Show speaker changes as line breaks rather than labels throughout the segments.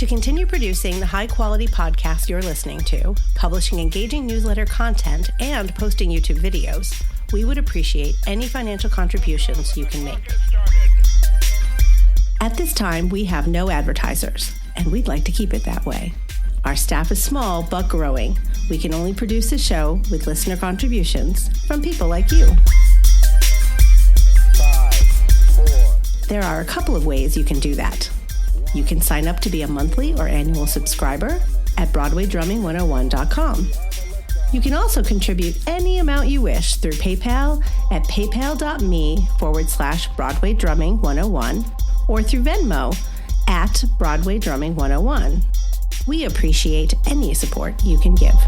To continue producing the high-quality podcast you're listening to, publishing engaging newsletter content, and posting YouTube videos, we would appreciate any financial contributions you can make. At this time, we have no advertisers, and we'd like to keep it that way. Our staff is small but growing. We can only produce a show with listener contributions from people like you.
5, 4.
There are a couple of ways you can do that. You can sign up to be a monthly or annual subscriber at BroadwayDrumming101.com. You can also contribute any amount you wish through PayPal at paypal.me/BroadwayDrumming101 or through Venmo at BroadwayDrumming101. We appreciate any support you can give.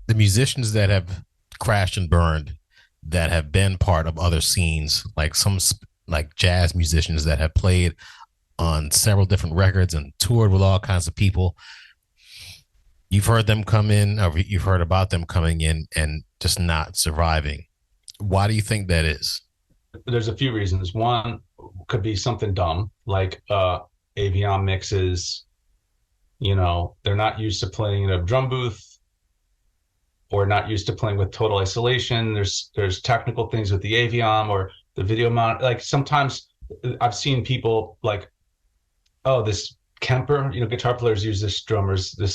The musicians that have crashed and burned, that have been part of other scenes, like jazz musicians that have played on several different records and toured with all kinds of people. You've heard them come in, or you've heard about them coming in and just not surviving. Why do you think that is?
There's a few reasons. One could be something dumb, like Avion mixes. You know, they're not used to playing in a drum booth, or not used to playing with total isolation. There's technical things with the Avion or the video mount. Like sometimes I've seen people like, oh, this Kemper, you know, guitar players use this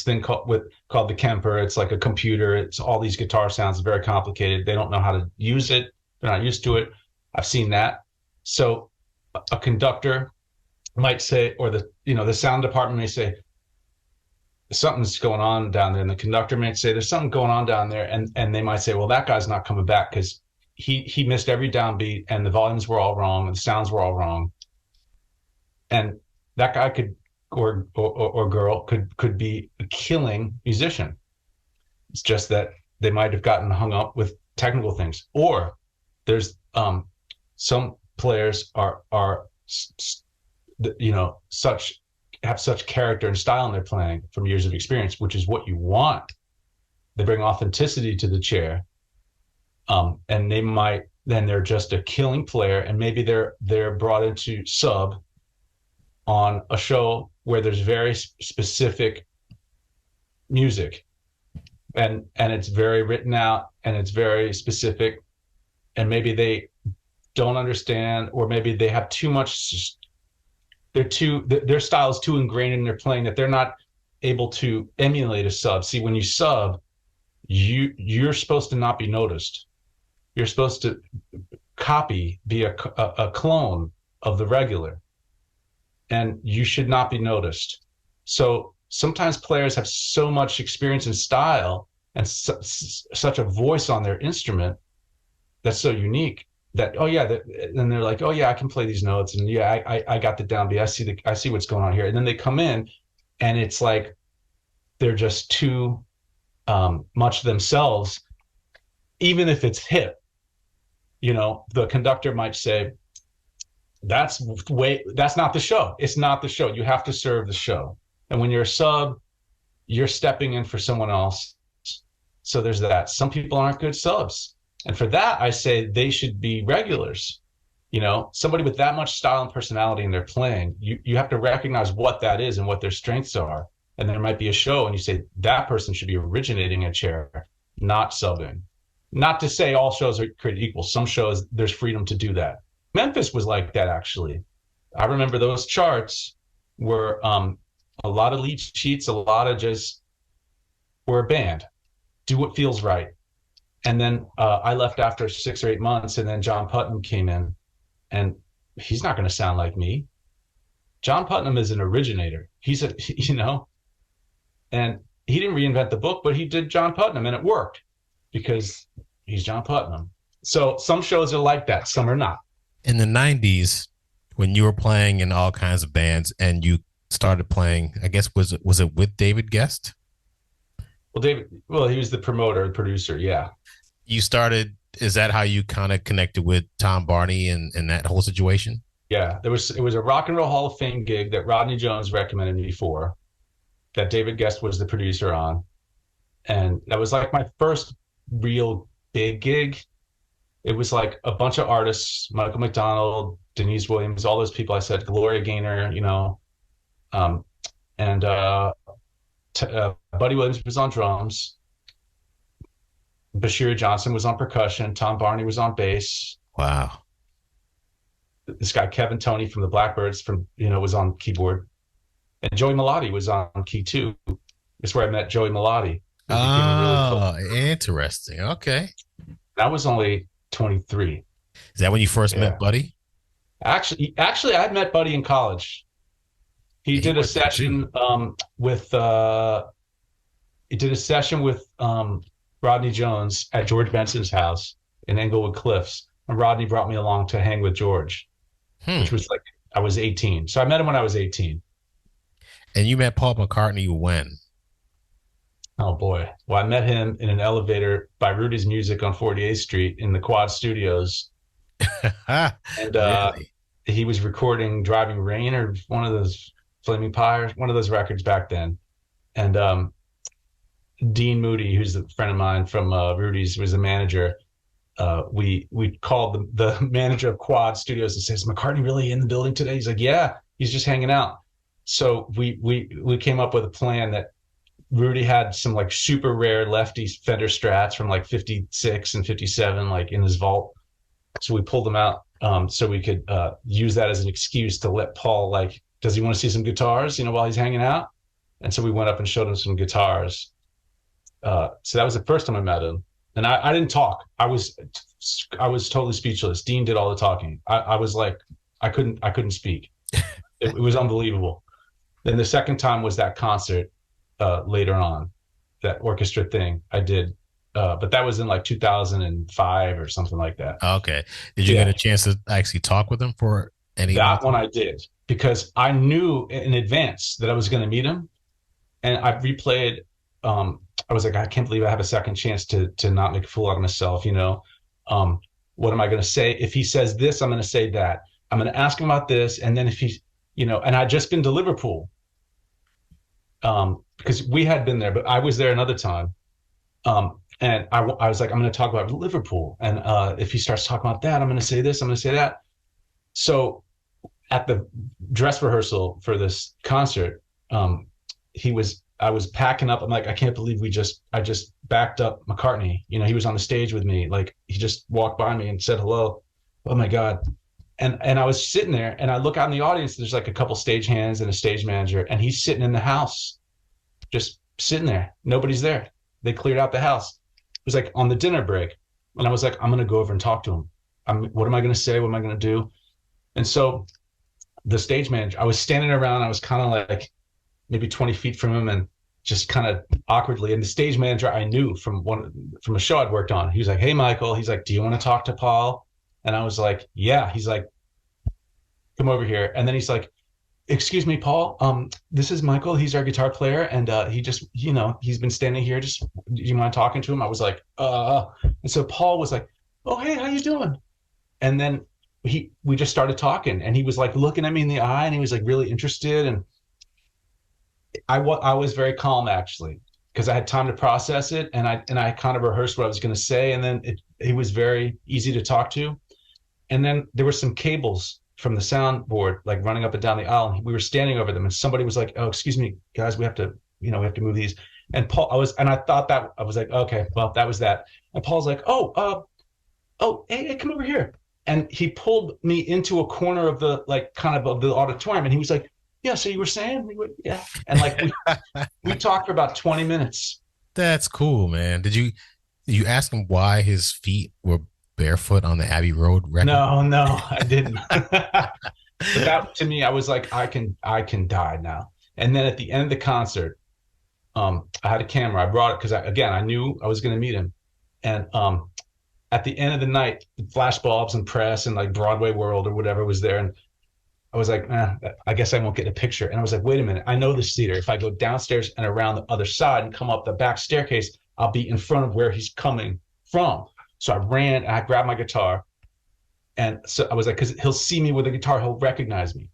thing called the Kemper. It's like a computer. It's all these guitar sounds, very complicated. They don't know how to use it. They're not used to it. I've seen that. So a conductor might say, or the sound department may say, something's going on down there. And the conductor might say, there's something going on down there. And they might say, well, that guy's not coming back because he missed every downbeat and the volumes were all wrong and the sounds were all wrong. And that guy could, or girl could be a killing musician. It's just that they might have gotten hung up with technical things. Or there's some players have such character and style in their playing from years of experience, which is what you want. They bring authenticity to the chair. And they're just a killing player, and maybe they're brought into sub on a show where there's very specific music, and it's very written out and it's very specific, and maybe they don't understand, or maybe they have too much. Their style is too ingrained in their playing that they're not able to emulate a sub. See, when you sub, you're supposed to not be noticed. You're supposed to be a clone of the regular, and you should not be noticed. So sometimes players have so much experience and style and such a voice on their instrument that's so unique that, and they're like, oh yeah, I can play these notes, and yeah, I got the downbeat. I see what's going on here. And then they come in, and it's like they're just too much themselves, even if it's hip. You know, the conductor might say, that's not the show. It's not the show. You have to serve the show. And when you're a sub, you're stepping in for someone else. So there's that. Some people aren't good subs. And for that, I say they should be regulars. You know, somebody with that much style and personality in their playing, you have to recognize what that is and what their strengths are. And there might be a show and you say that person should be originating a chair, not subbing. Not to say all shows are created equal. Some shows, there's freedom to do that. Memphis was like that, actually. I remember those charts were a lot of lead sheets, a lot of just, we're a band, do what feels right. And then I left after 6 or 8 months, and then John Putnam came in, and he's not going to sound like me. John Putnam is an originator. He's and he didn't reinvent the book, but he did John Putnam, and it worked because he's John Putnam. So some shows are like that, some are not.
In the 90s, when you were playing in all kinds of bands and you started playing, I guess, was it with David Guest?
Well, he was the promoter, producer, yeah.
You started, is that how you kind of connected with Tom Barney and that whole situation?
Yeah, it was a Rock and Roll Hall of Fame gig that Rodney Jones recommended me for, that David Guest was the producer on. And that was like my first real big gig. It was like a bunch of artists, Michael McDonald, Denise Williams, all those people I said, Gloria Gaynor, Um, and Buddy Williams was on drums. Bashir Johnson was on percussion. Tom Barney was on bass.
Wow.
This guy Kevin Toney from the Blackbirds was on keyboard, and Joey Melody was on key too. That's where I met Joey Melody.
Oh, interesting. Okay.
I was only 23.
Is that when you first met Buddy?
Actually, I met Buddy in college. He did a session with Rodney Jones at George Benson's house in Englewood Cliffs, and Rodney brought me along to hang with George, which was like I was 18. So I met him when I was 18.
And you met Paul McCartney when?
Oh boy. Well, I met him in an elevator by Rudy's Music on 48th Street in the Quad Studios. And
really?
He was recording Driving Rain or one of those Flaming Pie, one of those records back then. And Dean Moody, who's a friend of mine from Rudy's, was the manager. We called the manager of Quad Studios and says, McCartney really in the building today? He's like, yeah, he's just hanging out. So we came up with a plan that Rudy had some like super rare lefty Fender Strats from like 56 and 57, like in his vault. So we pulled them out so we could use that as an excuse to let Paul, like, does he want to see some guitars, while he's hanging out? And so we went up and showed him some guitars. So that was the first time I met him. And I didn't talk. I was totally speechless. Dean did all the talking. I was like, I couldn't speak. It was unbelievable. Then the second time was that concert later on, that orchestra thing I did. But that was in like 2005 or something like that.
Okay. Did you get a chance to actually talk with him for any?
That one I did, because I knew in advance that I was going to meet him. And I replayed, I was like, I can't believe I have a second chance to not make a fool out of myself. What am I going to say? If he says this, I'm going to say that. I'm going to ask him about this. And then if he, and I'd just been to Liverpool, because we had been there, but I was there another time. And I was like, I'm going to talk about Liverpool. And if he starts talking about that, I'm going to say this, I'm going to say that. So at the dress rehearsal for this concert, I was packing up. I'm like, I can't believe I just backed up McCartney. He was on the stage with me. Like, he just walked by me and said hello. Oh my God. And I was sitting there, and I look out in the audience. There's like a couple stage hands and a stage manager, and he's sitting in the house, just sitting there. Nobody's there. They cleared out the house. It was like on the dinner break. And I was like, I'm going to go over and talk to him. What am I going to say? What am I going to do? And so the stage manager, I was standing around. I was kind of like maybe 20 feet from him, and just kind of awkwardly. And the stage manager I knew from a show I'd worked on. He was like, hey, Michael. He's like, do you want to talk to Paul? And I was like, yeah. He's like, come over here. And then he's like, excuse me, Paul, this is Michael. He's our guitar player. And he just, he's been standing here. Just, do you mind talking to him? I was like, And so Paul was like, oh, hey, how you doing? And then we just started talking, and he was like looking at me in the eye, and he was like really interested. And I was very calm, actually, because I had time to process it. And I kind of rehearsed what I was going to say. And then it was very easy to talk to. And then there were some cables from the soundboard, like running up and down the aisle. And we were standing over them, and somebody was like, oh, excuse me, guys, we have to move these. And I thought that, I was like, okay, well, that was that. And Paul's like, hey, come over here. And he pulled me into a corner of the, like, kind of the auditorium. And he was like, yeah, so you were saying? Yeah. And like, we talked for about 20 minutes.
That's cool, man. Did you ask him why his feet were barefoot on the Abbey Road record?
No, I didn't. But that, to me, I was like, I can die now. And then at the end of the concert, I had a camera. I brought it because I knew I was going to meet him. And at the end of the night, the flash bulbs and press and like Broadway World or whatever was there. And I was like, I guess I won't get a picture. And I was like, wait a minute, I know this theater. If I go downstairs and around the other side and come up the back staircase, I'll be in front of where he's coming from. So I ran and I grabbed my guitar. And so I was like, because he'll see me with a guitar, he'll recognize me,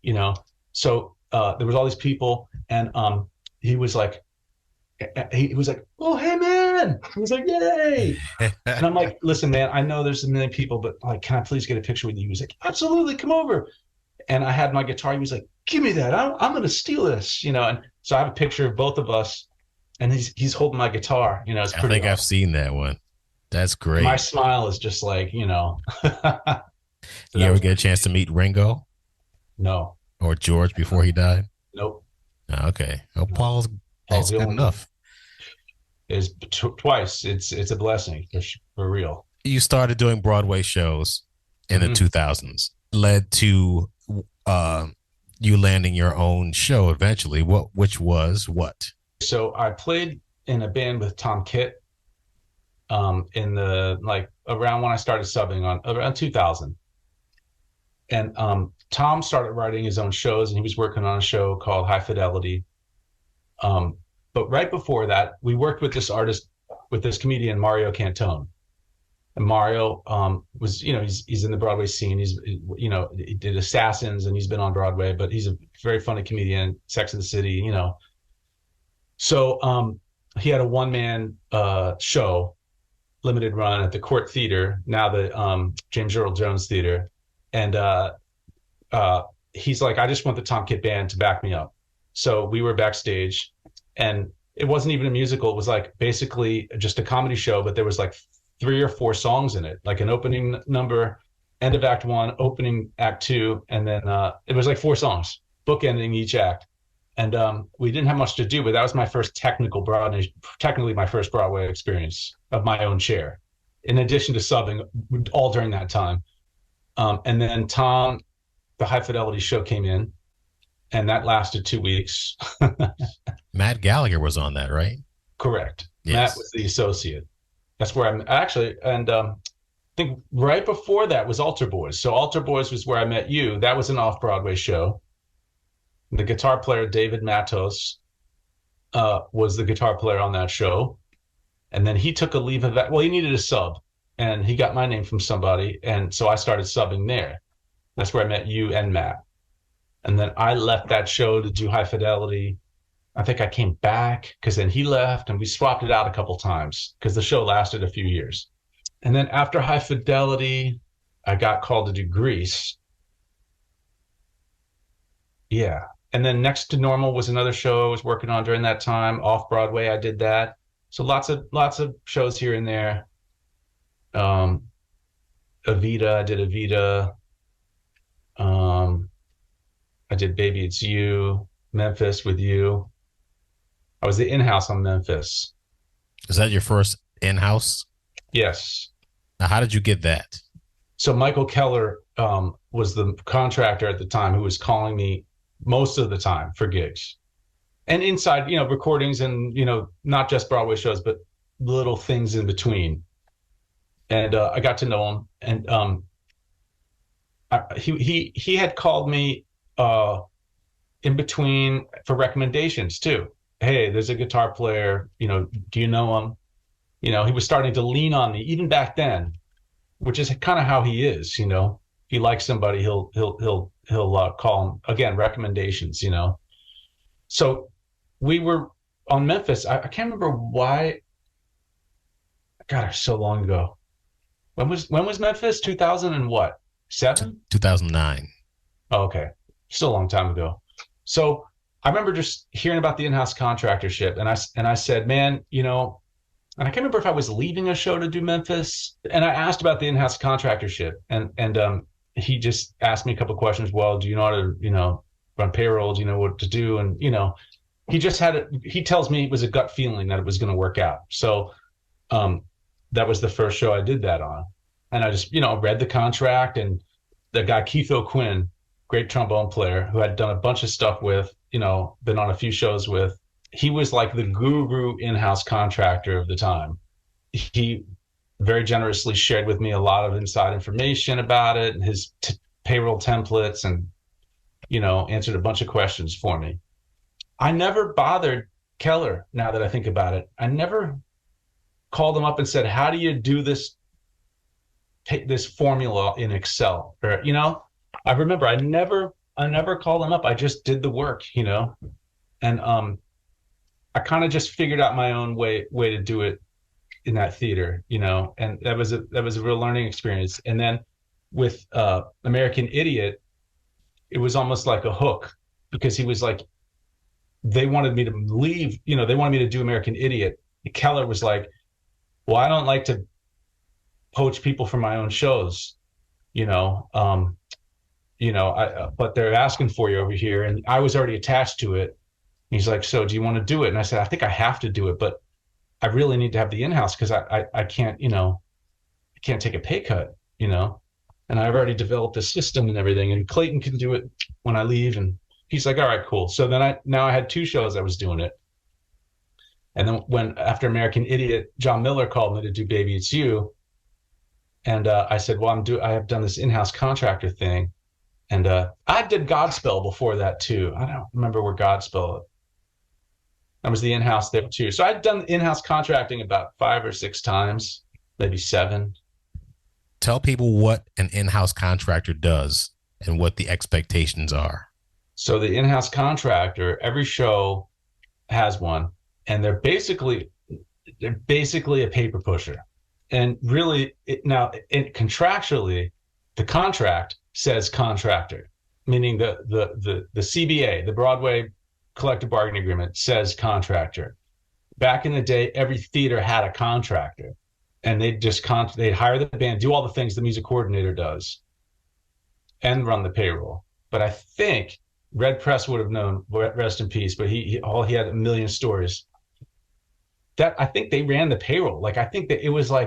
So there was all these people, and he was like, oh, hey, man. He was like, yay. And I'm like, listen, man, I know there's a million people, but like, can I please get a picture with you? He was like, absolutely, come over. And I had my guitar. He was like, give me that. I'm going to steal this, you know? And so I have a picture of both of us, and he's holding my guitar, you know, it's
I
pretty
think
awesome.
I've seen that one. That's great.
My smile is just like, you know, so
You ever get a chance to meet Ringo
no,
or George before he died?
nope.
Okay. Oh,
No.
Paul's that's
the
good
only
enough.
is twice. It's a blessing for real.
You started doing Broadway shows in the 2000s, led to you landing your own show eventually. Which was what?
So I played in a band with Tom Kitt in the around when I started subbing on around 2000. And Tom started writing his own shows, and he was working on a show called High Fidelity. But right before that, we worked with this artist, with this comedian, Mario Cantone. And Mario was, you know, he's in the Broadway scene. He's, you know, he did Assassins, and he's been on Broadway, but he's a very funny comedian, Sex and the City, you know. So he had a one-man show, limited run at the Court Theater, now the James Earl Jones Theater. And he's like, I just want the Tom Kitt Band to back me up. So we were backstage, and it wasn't even a musical. It was like basically just a comedy show, but there was like 3 or 4 songs in it, like an opening number, end of act 1, opening act 2, and then it was like 4 songs, bookending each act. And we didn't have much to do, but that was my first technically my first Broadway experience of my own chair, in addition to subbing all during that time. And then Tom, the High Fidelity show came in, and that lasted 2 weeks.
Matt Gallagher was on that, right?
Correct.
Yes.
Matt was the associate. That's where I'm actually, and I think right before that was Altar Boys. So Altar Boys was where I met you. That was an off-Broadway show. The guitar player, David Matos, was the guitar player on that show. And then he took a leave of that. Well, he needed a sub, and he got my name from somebody. And so I started subbing there. That's where I met you and Matt. And then I left that show to do High Fidelity. I think I came back because then he left, and we swapped it out a couple times because the show lasted a few years. And then after High Fidelity, I got called to do Grease. Yeah. And then Next to Normal was another show I was working on during that time. Off Broadway, I did that. So lots of shows here and there. Evita, I did Evita. I did Baby It's You, Memphis with You. I was the in-house on Memphis.
Is that your first in-house?
Yes.
Now, how did you get that?
So Michael Keller was the contractor at the time who was calling me most of the time for gigs. And inside, you know, recordings and, you know, not just Broadway shows, but little things in between. And I got to know him. And he had called me in between for recommendations too. Hey, there's a guitar player, you know, do you know him? You know, he was starting to lean on me even back then, which is kind of how he is, you know. If he likes somebody, he'll call him again, recommendations, you know. So we were on Memphis. I can't remember why. God, so long ago. When was Memphis? 2000 and what? 7?
2009.
Oh, okay. Still a long time ago. So I remember just hearing about the in-house contractorship, and I said, man, you know, and I can't remember if I was leaving a show to do Memphis, and I asked about the in-house contractorship, and he just asked me a couple of questions. Well, do you know how to, you know, run payroll? Do you know what to do? And, you know, he tells me it was a gut feeling that it was going to work out. So that was the first show I did that on. And I just, you know, read the contract, and the guy, Keith O'Quinn, great trombone player who I'd done a bunch of stuff with, you know, been on a few shows with, he was like the guru in-house contractor of the time. He very generously shared with me a lot of inside information about it and his payroll templates, and, you know, answered a bunch of questions for me. I never bothered Keller, now that I think about it. I never called him up and said, how do you do this formula in Excel? Or, you know, I remember I never called him up. I just did the work, you know, and I kind of just figured out my own way to do it in that theater, you know, and that was a real learning experience. And then with American Idiot, it was almost like a hook. because he was like, they wanted me to leave, they wanted me to do American Idiot. Keller was like, well, I don't like to poach people from my own shows, but they're asking for you over here. And I was already attached to it. He's like, so do you want to do it? And I said, I think I have to do it, but I really need to have the in-house because I can't, I can't take a pay cut, and I've already developed a system and everything, and Clayton can do it when I leave. And he's like, all right, cool. So then I had 2 shows I was doing it. And then after American Idiot, John Miller called me to do Baby It's You. And I said, well, I have done this in-house contractor thing. And I did Godspell before that too. I don't remember where Godspell, I was the in-house there too. So I'd done in-house contracting about 5 or 6 times, maybe 7.
Tell people what an in-house contractor does and what the expectations are.
So the in-house contractor, every show has one, and they're basically a paper pusher. And really, contractually, the contract says contractor, meaning the CBA, the Broadway collective bargaining agreement, says contractor. Back in the day, every theater had a contractor, and they'd hire the band, do all the things the music coordinator does, and run the payroll. But I think Red Press would have known, rest in peace, but he had a million stories. That I think they ran the payroll. Like, I think that it wasn't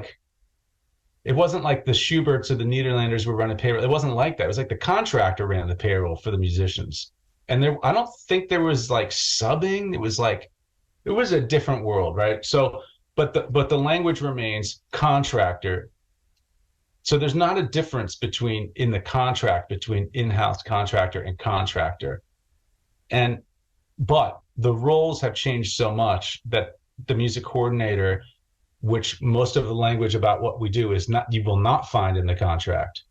like the Schuberts or the Nederlanders were running payroll. It wasn't like that. It was like the contractor ran the payroll for the musicians. And I don't think there was like subbing. It was a different world, right? So, but the language remains contractor. So there's not a difference in the contract between in-house contractor and contractor. But the roles have changed so much that the music coordinator, which most of the language about what we do you will not find in the contract.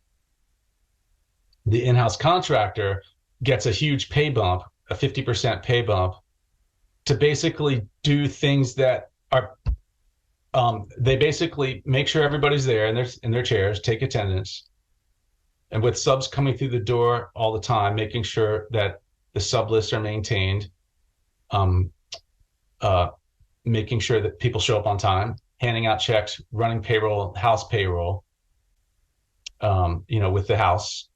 The in-house contractor gets a huge pay bump, a 50% pay bump, to basically do things that are, they basically make sure everybody's there in their chairs, take attendance, and with subs coming through the door all the time, making sure that the sub lists are maintained, making sure that people show up on time, handing out checks, running payroll, house payroll, with the house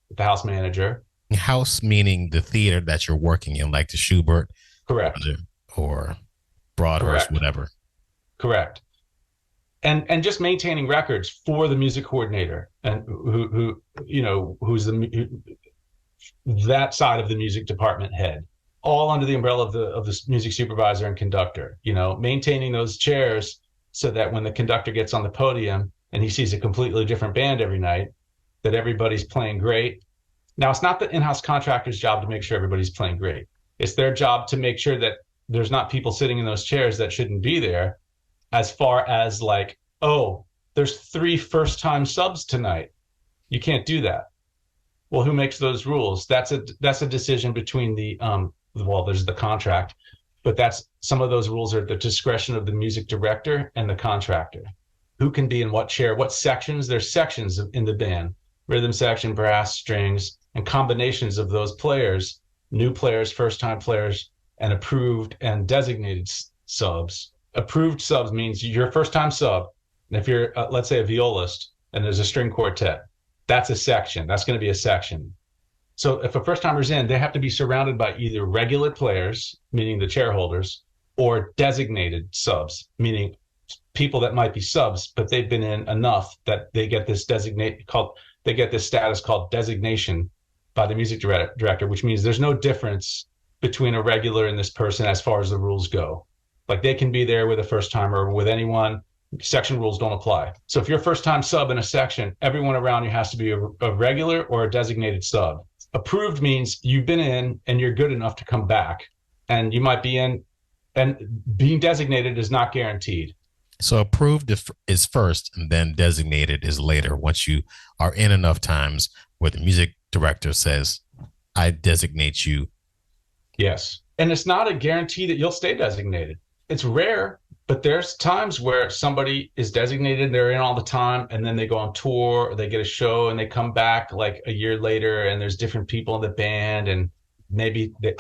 manager.
House meaning the theater that you're working in, like the Schubert,
correct,
or Broadhurst, whatever. Correct.
And just maintaining records for the music coordinator, and who's that side of the music department head, all under the umbrella of the music supervisor and conductor. Maintaining those chairs so that when the conductor gets on the podium and he sees a completely different band every night, that everybody's playing great. Now, it's not the in-house contractor's job to make sure everybody's playing great. It's their job to make sure that there's not people sitting in those chairs that shouldn't be there, as far as like, oh, there's 3 first-time subs tonight. You can't do that. Well, who makes those rules? That's a decision between there's the contract, but some of those rules are the discretion of the music director and the contractor. Who can be in what chair, what sections? There's sections in the band: rhythm section, brass, strings, and combinations of those players, new players, first-time players, and approved and designated subs. Approved subs means you're a first-time sub. And if you're, let's say, a violist and there's a string quartet, that's a section. That's going to be a section. So if a first-timer's in, they have to be surrounded by either regular players, meaning the chair holders, or designated subs, meaning people that might be subs, but they've been in enough that they get this status called designation by the music director, which means there's no difference between a regular and this person as far as the rules go. Like, they can be there with a first-timer or with anyone. Section rules don't apply. So if you're a first-time sub in a section, everyone around you has to be a regular or a designated sub. Approved means you've been in and you're good enough to come back, and you might be in, and being designated is not guaranteed.
So approved is first, and then designated is later, once you are in enough times where the music director says, I designate you.
Yes. And it's not a guarantee that you'll stay designated. It's rare, but there's times where somebody is designated, they're in all the time, and then they go on tour, or they get a show and they come back like a year later, and there's different people in the band, and maybe that,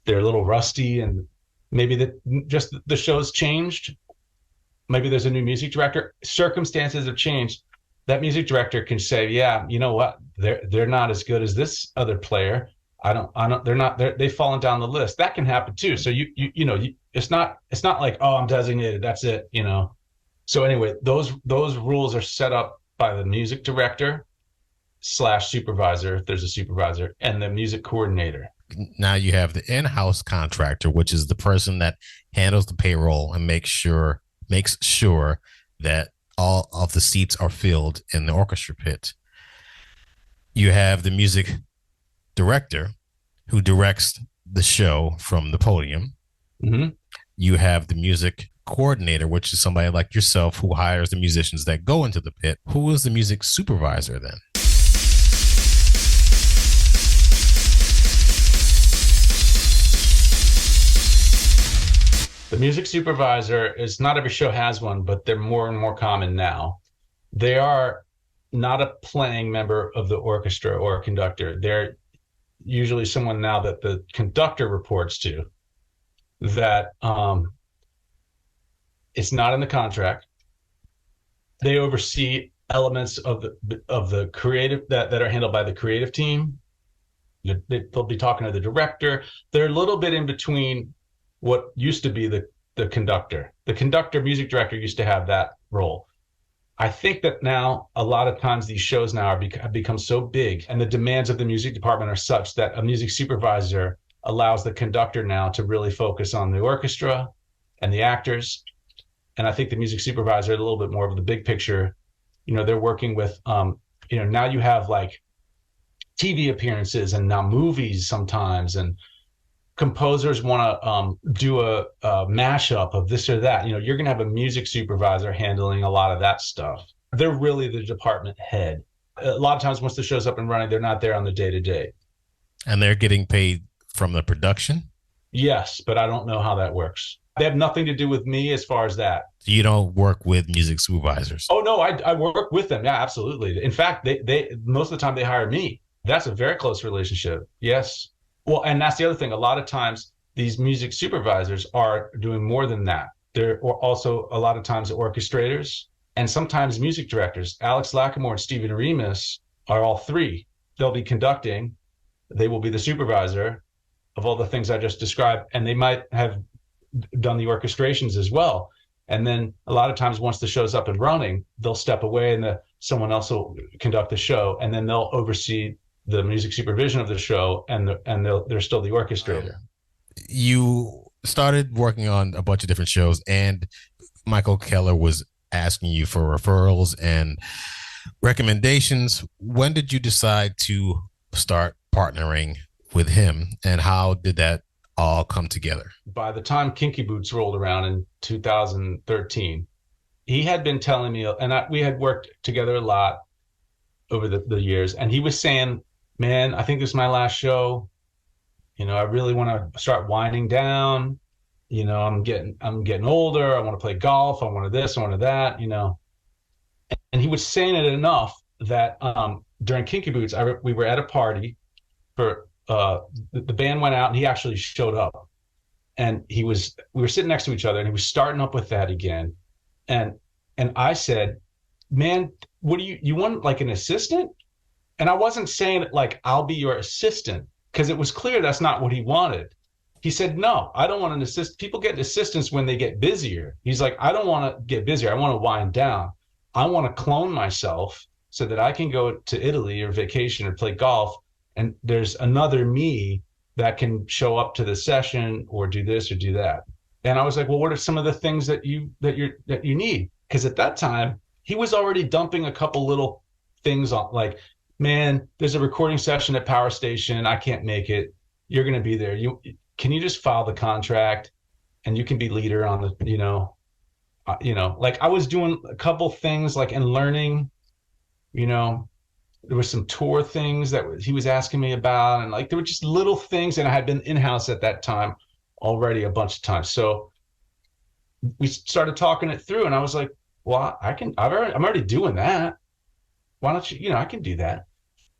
they're a little rusty, and maybe that just the show's changed. Maybe there's a new music director. Circumstances have changed. That music director can say, yeah, you know what? They're not as good as this other player. They've fallen down the list. That can happen too. So it's not like, oh, I'm designated, that's it, So anyway, those rules are set up by the music director / supervisor, if there's a supervisor, and the music coordinator.
Now you have the in-house contractor, which is the person that handles the payroll and makes sure that all of the seats are filled in the orchestra pit. You have the music director who directs the show from the podium.
Mm-hmm.
You have the music coordinator, which is somebody like yourself who hires the musicians that go into the pit. Who is the music supervisor then?
The music supervisor is, not every show has one, but they're more and more common now. They are not a playing member of the orchestra or a conductor. They're usually someone now that the conductor reports to, that it's not in the contract. They oversee elements of the creative that are handled by the creative team. They'll be talking to the director. They're a little bit in between what used to be the conductor. The conductor, music director used to have that role. I think that now a lot of times these shows now have become so big, and the demands of the music department are such that a music supervisor allows the conductor now to really focus on the orchestra and the actors. And I think the music supervisor, a little bit more of the big picture, they're working with, now you have like TV appearances and now movies sometimes, and composers want to do a mashup of this or that. You're going to have a music supervisor handling a lot of that stuff. They're really the department head. A lot of times once the show's up and running, they're not there on the day-to-day.
And they're getting paid from the production?
Yes, but I don't know how that works. They have nothing to do with me as far as that.
You don't work with music supervisors?
Oh, no, I work with them. Yeah, absolutely. In fact, they most of the time they hire me. That's a very close relationship. Yes. Well, and that's the other thing. A lot of times these music supervisors are doing more than that. They're also a lot of times orchestrators and sometimes music directors. Alex Lacamoire and Stephen Remus are all three. They'll be conducting. They will be the supervisor of all the things I just described. And they might have done the orchestrations as well. And then a lot of times once the show's up and running, they'll step away and someone else will conduct the show. And then they'll oversee the music supervision of the show, and they're still the orchestrator.
You started working on a bunch of different shows, and Michael Keller was asking you for referrals and recommendations. When did you decide to start partnering with him, and how did that all come together?
By the time Kinky Boots rolled around in 2013, he had been telling me, and we had worked together a lot over the years, and he was saying, man, I think this is my last show. I really want to start winding down. I'm getting older. I want to play golf. I want to this, I want to that, And he was saying it enough that during Kinky Boots, we were at a party for the band went out, and he actually showed up. And we were sitting next to each other, and he was starting up with that again. And I said, man, what do you want, like an assistant? And I wasn't saying it like, I'll be your assistant, because it was clear that's not what he wanted. He said, no, I don't want an assistant. People get assistants when they get busier. He's like, I don't want to get busier. I want to wind down. I want to clone myself so that I can go to Italy or vacation or play golf, and there's another me that can show up to the session or do this or do that. And I was like, well, what are some of the things that you need? Because at that time, he was already dumping a couple little things on, like, man, there's a recording session at Power Station. I can't make it. You're going to be there. Can you just file the contract, and you can be leader on the, like I was doing a couple things like and learning, there was some tour things that he was asking me about. And like, there were just little things. And I had been in-house at that time already a bunch of times. So we started talking it through, and I was like, well, I'm already doing that. Why don't you, I can do that.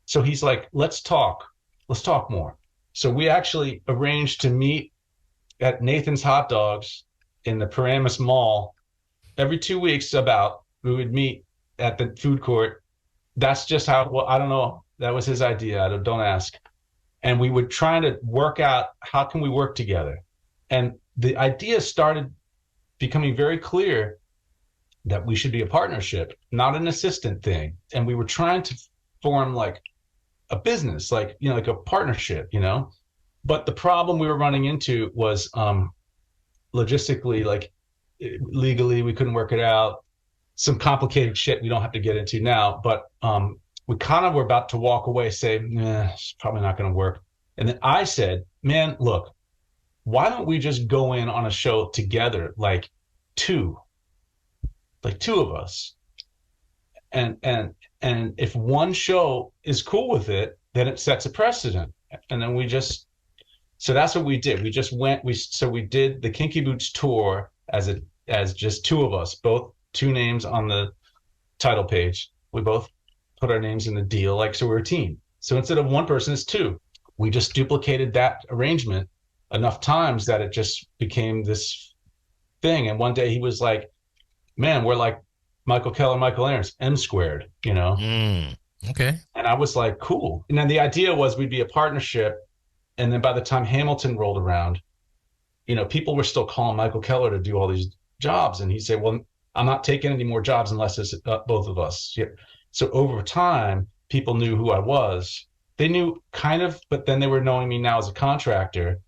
So he's like, let's talk more. So we actually arranged to meet at Nathan's Hot Dogs in the Paramus Mall every 2 weeks. We would meet at the food court. That's just how, well, I don't know. That was his idea. Don't ask. And we would try to work out, how can we work together? And the idea started becoming very clear that we should be a partnership, not an assistant thing. And we were trying to form like a business, like, like a partnership, But the problem we were running into was logistically, like legally, we couldn't work it out. Some complicated shit we don't have to get into now, but we kind of were about to walk away, say, it's probably not going to work. And then I said, man, look, why don't we just go in on a show together, like two of us? And if one show is cool with it, then it sets a precedent. And then so that's what we did. We just we did the Kinky Boots tour as just two of us, both two names on the title page. We both put our names in the deal, so we're a team. So instead of one person, it's two. We just duplicated that arrangement enough times that it just became this thing. And one day he was like, man, we're like Michael Keller, Michael Aarons, M squared,
Okay.
And I was like, cool. And then the idea was we'd be a partnership. And then by the time Hamilton rolled around, people were still calling Michael Keller to do all these jobs. And he'd say, well, I'm not taking any more jobs unless it's both of us. Yeah. So over time, people knew who I was. They knew kind of, but then they were knowing me now as a contractor.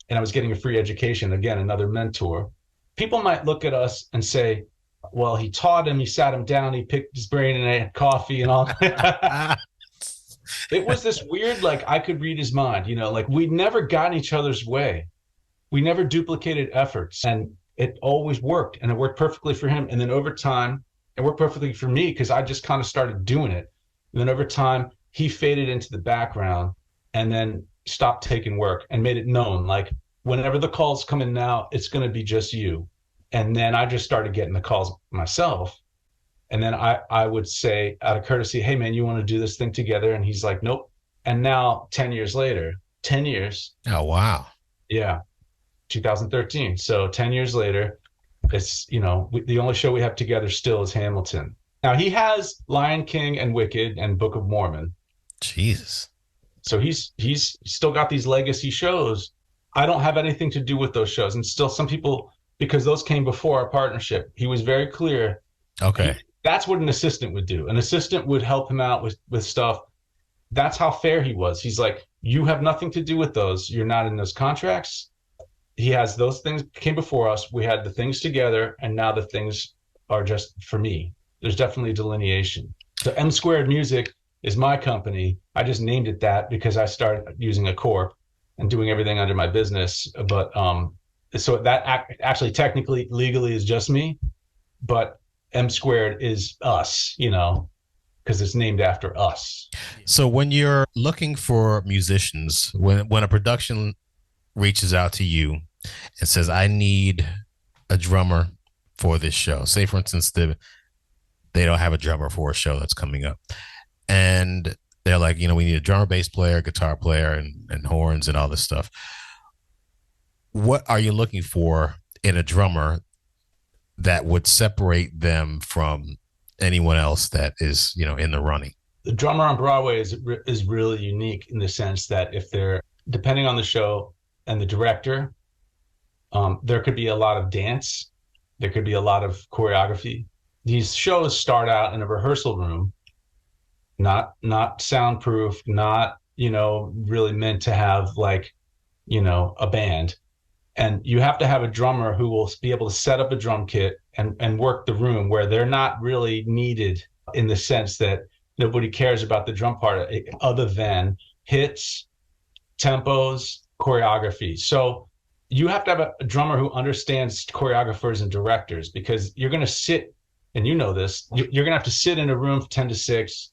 And I was getting a free education. Again, another mentor. People might look at us and say, well, he taught him, he sat him down, he picked his brain and ate coffee and all. It was this weird, I could read his mind, we never got in each other's way. We never duplicated efforts, and it always worked, and it worked perfectly for him. And then over time, it worked perfectly for me because I just kind of started doing it. And then over time, he faded into the background and then stopped taking work and made it known, whenever the calls come in now, it's going to be just you. And then I just started getting the calls myself. And then I would say, out of courtesy, hey, man, you want to do this thing together? And he's like, nope. And now 10 years later, 10 years.
Oh, wow.
Yeah. 2013. So 10 years later, it's, the only show we have together still is Hamilton. Now he has Lion King and Wicked and Book of Mormon.
Jesus.
So he's still got these legacy shows. I don't have anything to do with those shows. And still some people, because those came before our partnership, he was very clear.
Okay.
That's what an assistant would do. An assistant would help him out with stuff. That's how fair he was. He's like, you have nothing to do with those. You're not in those contracts. He has those things came before us. We had the things together, and now the things are just for me. There's definitely delineation. So M Squared Music is my company. I just named it that because I started using a corp and doing everything under my business. But so that actually technically legally is just me, but M Squared is us, because it's named after us.
So when you're looking for musicians, when a production reaches out to you and says, I need a drummer for this show, say, for instance, they don't have a drummer for a show that's coming up, and they're like, we need a drummer, bass player, guitar player, and horns and all this stuff. What are you looking for in a drummer that would separate them from anyone else that is, in the running?
The drummer on Broadway is really unique in the sense that if they're, depending on the show and the director, there could be a lot of dance. There could be a lot of choreography. These shows start out in a rehearsal room, not soundproof, not, really meant to have a band. And you have to have a drummer who will be able to set up a drum kit and work the room where they're not really needed in the sense that nobody cares about the drum part other than hits, tempos, choreography. So you have to have a drummer who understands choreographers and directors, because you're going to sit, and this, you're going to have to sit in a room 10 to 6,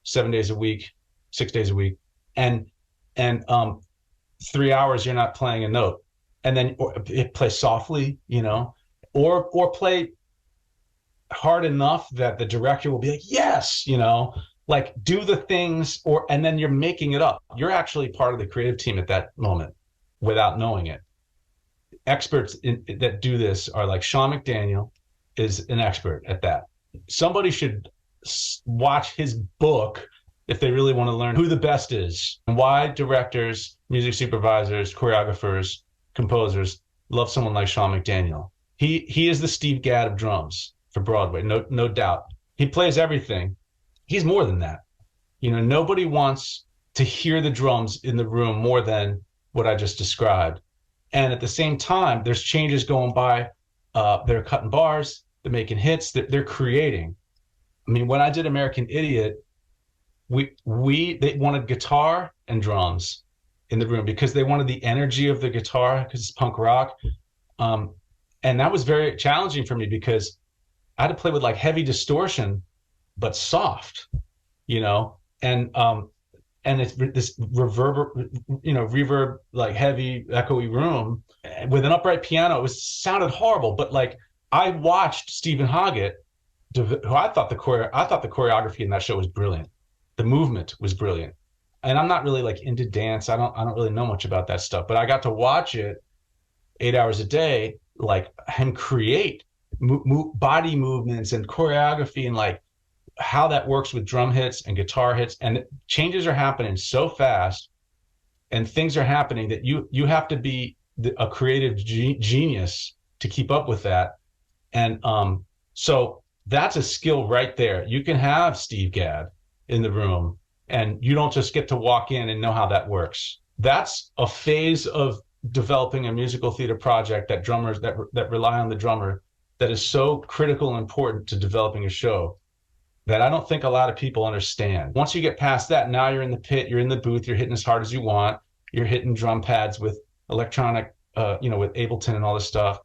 7 days a week, 6 days a week, and 3 hours you're not playing a note. And then play softly, or play hard enough that the director will be like, yes, like do the things, and then you're making it up. You're actually part of the creative team at that moment without knowing it. Experts that do this are like Sean McDaniel is an expert at that. Somebody should watch his book if they really want to learn who the best is and why directors, music supervisors, choreographers, composers love someone like Sean McDaniel. He is the Steve Gadd of drums for Broadway, no doubt. He plays everything. He's more than that. Nobody wants to hear the drums in the room more than what I just described. And at the same time, there's changes going by. They're cutting bars, they're making hits, they're creating. I mean, when I did American Idiot, they wanted guitar and drums in the room because they wanted the energy of the guitar because it's punk rock. And that was very challenging for me because I had to play with like heavy distortion, but soft, and it's this reverb, like heavy, echoey room with an upright piano. It sounded horrible, but like I watched Stephen Hoggett, who I thought the choreography in that show was brilliant. The movement was brilliant. And I'm not really like into dance. I don't really know much about that stuff, but I got to watch it 8 hours a day, like him create body movements and choreography and like how that works with drum hits and guitar hits. And changes are happening so fast and things are happening that you have to be a creative genius to keep up with that. And so that's a skill right there. You can have Steve Gadd in the room and you don't just get to walk in and know how that works. That's a phase of developing a musical theater project that drummers that rely on the drummer that is so critical and important to developing a show that I don't think a lot of people understand. Once you get past that, now you're in the pit, you're in the booth, you're hitting as hard as you want, you're hitting drum pads with electronic, with Ableton and all this stuff.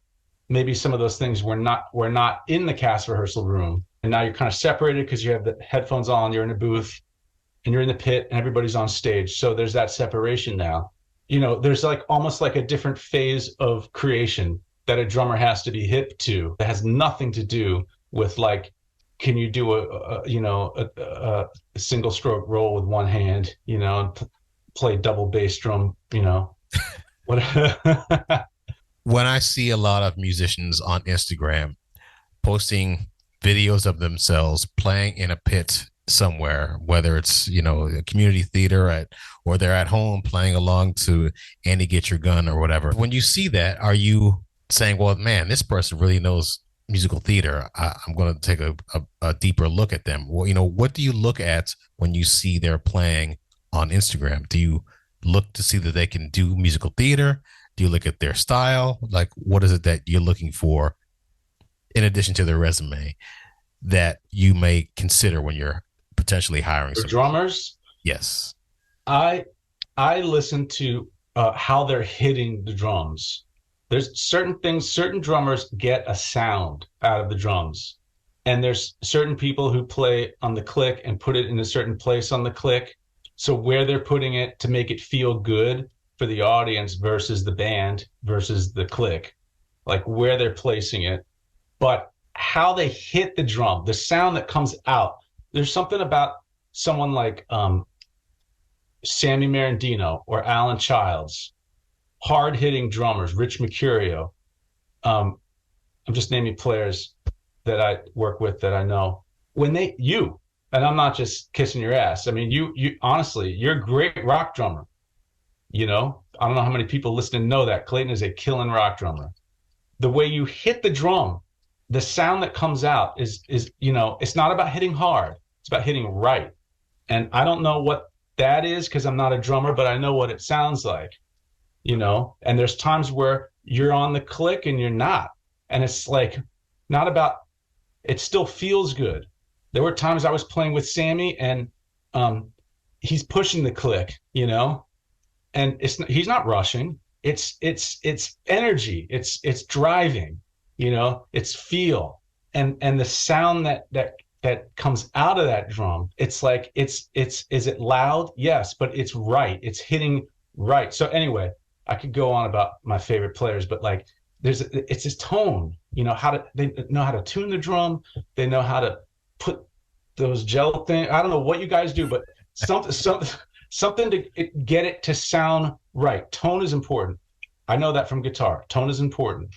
Maybe some of those things were not in the cast rehearsal room, and now you're kind of separated because you have the headphones on, you're in a booth, and you're in the pit, and everybody's on stage. So there's that separation now. There's like almost like a different phase of creation that a drummer has to be hip to. That has nothing to do with like, can you do a single stroke roll with one hand, and play double bass drum, what?
When I see a lot of musicians on Instagram posting videos of themselves playing in a pit somewhere, whether it's a community theater or they're at home playing along to Andy Get Your Gun or whatever, when you see that, are you saying, well, man, this person really knows musical theater, I'm going to take a deeper look at them? Well, what do you look at when you see they're playing on Instagram? Do you look to see that they can do musical theater? Do you look at their style? Like, what is it that you're looking for in addition to their resume that you may consider when you're potentially hiring some
drummers?
Yes.
I listen to how they're hitting the drums. There's certain things, certain drummers get a sound out of the drums. And there's certain people who play on the click and put it in a certain place on the click. So where they're putting it to make it feel good for the audience versus the band versus the click, like where they're placing it, but how they hit the drum, the sound that comes out. There's something about someone like Sammy Marandino or Alan Childs, hard-hitting drummers, Rich Mercurio. I'm just naming players that I work with that I know. And I'm not just kissing your ass. I mean, you honestly, you're a great rock drummer. I don't know how many people listening know that Clayton is a killing rock drummer. The way you hit the drum, the sound that comes out is it's not about hitting hard. It's about hitting right. And I don't know what that is because I'm not a drummer, but I know what it sounds like, and there's times where you're on the click and you're not. And it's like, not about, it still feels good. There were times I was playing with Sammy and he's pushing the click, and he's not rushing. It's energy. It's driving, it's feel. And the sound that comes out of that drum, it's like, is it loud? Yes, but it's right. It's hitting right. So anyway, I could go on about my favorite players, but like it's this tone, they know how to tune the drum. They know how to put those gel things. I don't know what you guys do, but something to get it to sound right. Tone is important. I know that from guitar. Tone is important.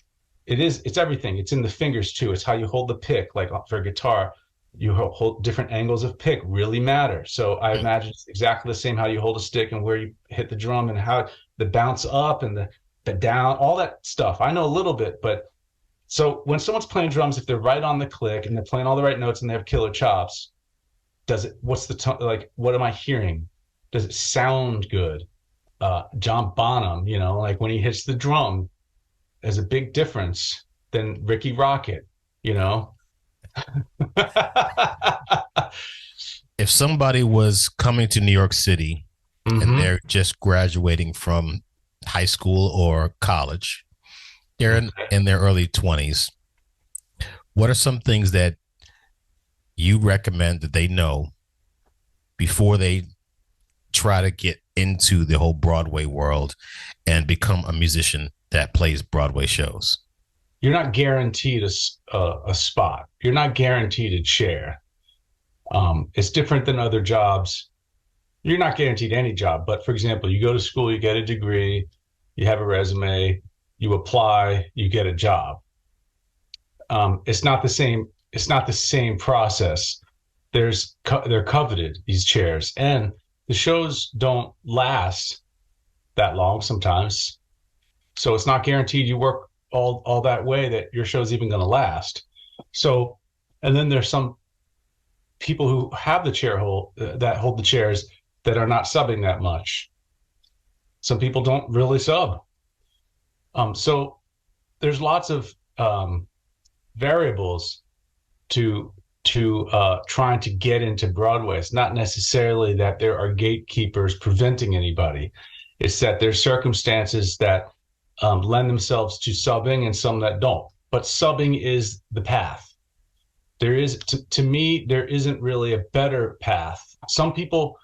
It's everything. It's in the fingers too. It's how you hold the pick. Like for guitar, you hold different angles of pick really matter. So I imagine it's exactly the same how you hold a stick and where you hit the drum and how the bounce up and the down, all that stuff. I know a little bit, but so when someone's playing drums, if they're right on the click and they're playing all the right notes and they have killer chops, what's the tone? Like, what am I hearing? Does it sound good? John Bonham, like when he hits the drum, there's a big difference than Ricky Rocket,
If somebody was coming to New York City and they're just graduating from high school or college, they're in their early 20s, what are some things that you recommend that they know before they try to get into the whole Broadway world and become a musician that plays Broadway shows?
You're not guaranteed a spot. You're not guaranteed a chair. It's different than other jobs. You're not guaranteed any job. But for example, you go to school, you get a degree, you have a resume, you apply, you get a job. It's not the same. It's not the same process. They're coveted, these chairs, and the shows don't last that long sometimes. So it's not guaranteed you work all that way that your show's even going to last. So, and then there's some people who have that hold the chairs that are not subbing that much. Some people don't really sub. So there's lots of variables to trying to get into Broadway. It's not necessarily that there are gatekeepers preventing anybody. It's that there's circumstances that lend themselves to subbing and some that don't. But subbing is the path. There is, to me, there isn't really a better path. Some people,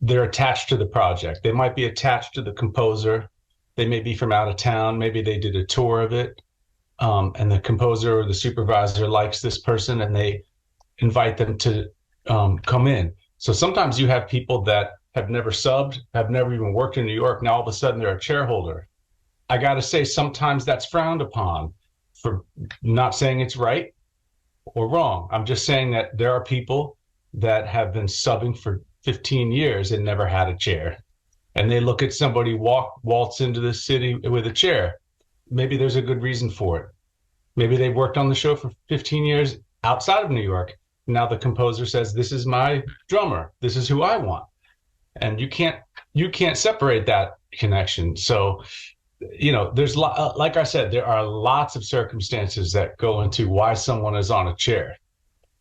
they're attached to the project. They might be attached to the composer. They may be from out of town. Maybe they did a tour of it. And the composer or the supervisor likes this person and they invite them to come in. So sometimes you have people that have never subbed, have never even worked in New York. Now all of a sudden they're a chair holder. I got to say, sometimes that's frowned upon. For not saying it's right or wrong. I'm just saying that there are people that have been subbing for 15 years and never had a chair. And they look at somebody waltz into the city with a chair. Maybe there's a good reason for it. Maybe they worked on the show for 15 years outside of New York. Now the composer says, this is my drummer. This is who I want. And you can't separate that connection. So, there's like I said, there are lots of circumstances that go into why someone is on a chair.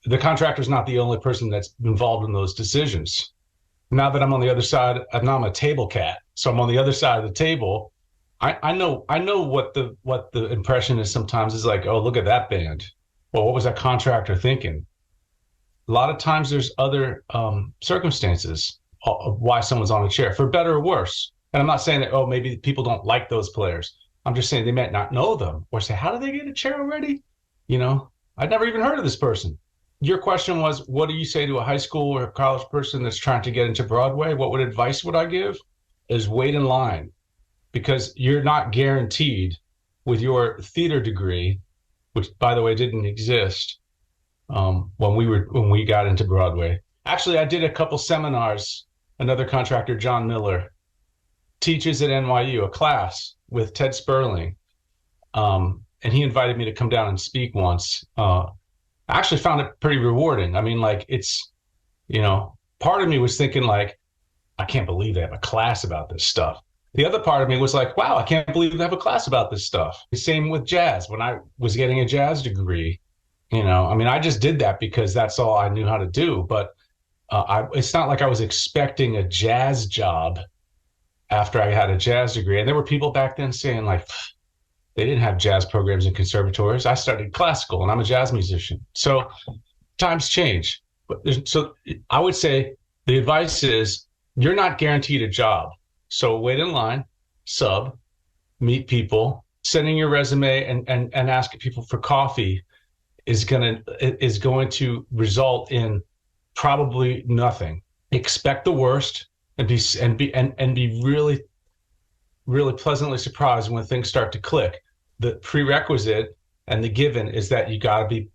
The contractor is not the only person that's involved in those decisions. Now that I'm on the other side, now I'm a table cat. So I'm on the other side of the table. I know what the impression is sometimes is like, oh, look at that band. Well, what was that contractor thinking? A lot of times there's other circumstances of why someone's on a chair, for better or worse. And I'm not saying that, oh, maybe people don't like those players. I'm just saying they might not know them or say, how did they get a chair already? I'd never even heard of this person. Your question was, what do you say to a high school or a college person that's trying to get into Broadway? What advice would I give? Is wait in line, because you're not guaranteed with your theater degree, which, by the way, didn't exist when we got into Broadway. Actually, I did a couple seminars. Another contractor, John Miller, teaches at NYU, a class with Ted Sperling. And he invited me to come down and speak once. I actually found it pretty rewarding. I mean, like, it's, part of me was thinking like, I can't believe they have a class about this stuff. The other part of me was like, wow, I can't believe they have a class about this stuff. The same with jazz. When I was getting a jazz degree, I just did that because that's all I knew how to do. But it's not like I was expecting a jazz job after I had a jazz degree. And there were people back then saying like, they didn't have jazz programs in conservatories. I studied classical and I'm a jazz musician. So times change. So I would say the advice is you're not guaranteed a job. So wait in line, sub, meet people, sending your resume and asking people for coffee is going to result in probably nothing. Expect the worst and be really, really pleasantly surprised when things start to click. The prerequisite and the given is that you gotta be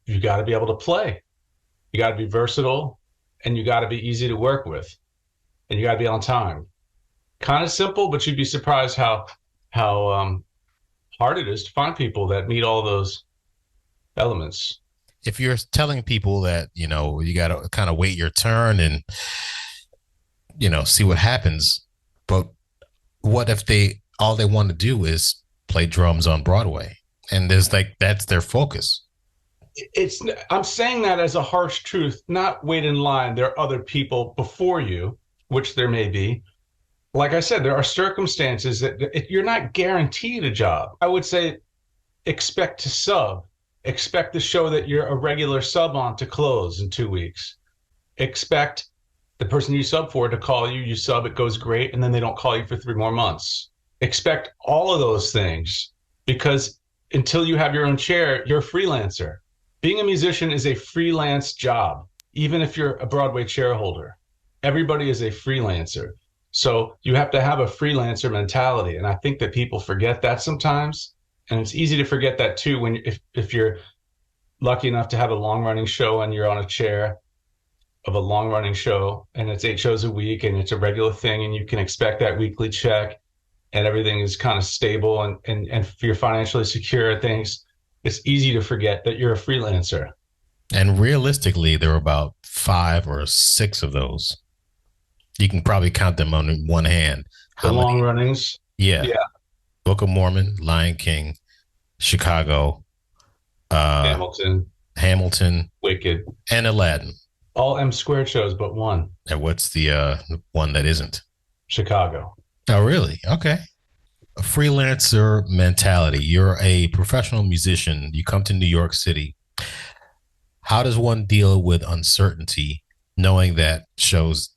able to play. You gotta be versatile, and you gotta be easy to work with, and you gotta be on time. Kind of simple, but you'd be surprised how hard it is to find people that meet all those elements.
If you're telling people that, you got to kind of wait your turn and, see what happens, but what if all they want to do is play drums on Broadway, and that's their focus?
I'm saying that as a harsh truth, not wait in line. There are other people before you, which there may be. Like I said, there are circumstances that you're not guaranteed a job. I would say expect to sub. Expect the show that you're a regular sub on to close in 2 weeks. Expect the person you sub for to call you. You sub, it goes great, and then they don't call you for 3 more months. Expect all of those things, because until you have your own chair, you're a freelancer. Being a musician is a freelance job, even if you're a Broadway chair holder. Everybody is a freelancer. So you have to have a freelancer mentality. And I think that people forget that sometimes. And it's easy to forget that too if you're lucky enough to have a long-running show and you're on a chair of a long-running show, and it's 8 shows a week and it's a regular thing, and you can expect that weekly check, and everything is kind of stable, and if you're financially secure at things, it's easy to forget that you're a freelancer.
And realistically, there are about 5 or 6 of those. You can probably count them on one hand.
The long runnings.
Yeah. Book of Mormon, Lion King, Chicago, Hamilton,
Wicked,
and Aladdin.
All M Squared shows but one.
And what's the one that isn't?
Chicago.
Oh, really? Okay. A freelancer mentality. You're a professional musician. You come to New York City. How does one deal with uncertainty, knowing that shows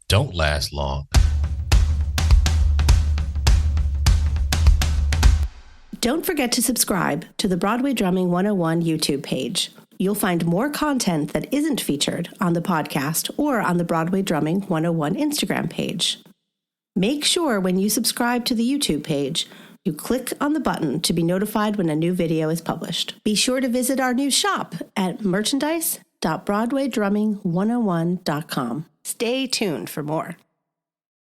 don't last long?
Don't forget to subscribe to the Broadway Drumming 101 YouTube page. You'll find more content that isn't featured on the podcast or on the Broadway Drumming 101 Instagram page. Make sure when you subscribe to the YouTube page, you click on the button to be notified when a new video is published. Be sure to visit our new shop at merchandise.broadwaydrumming101.com. Stay tuned for more.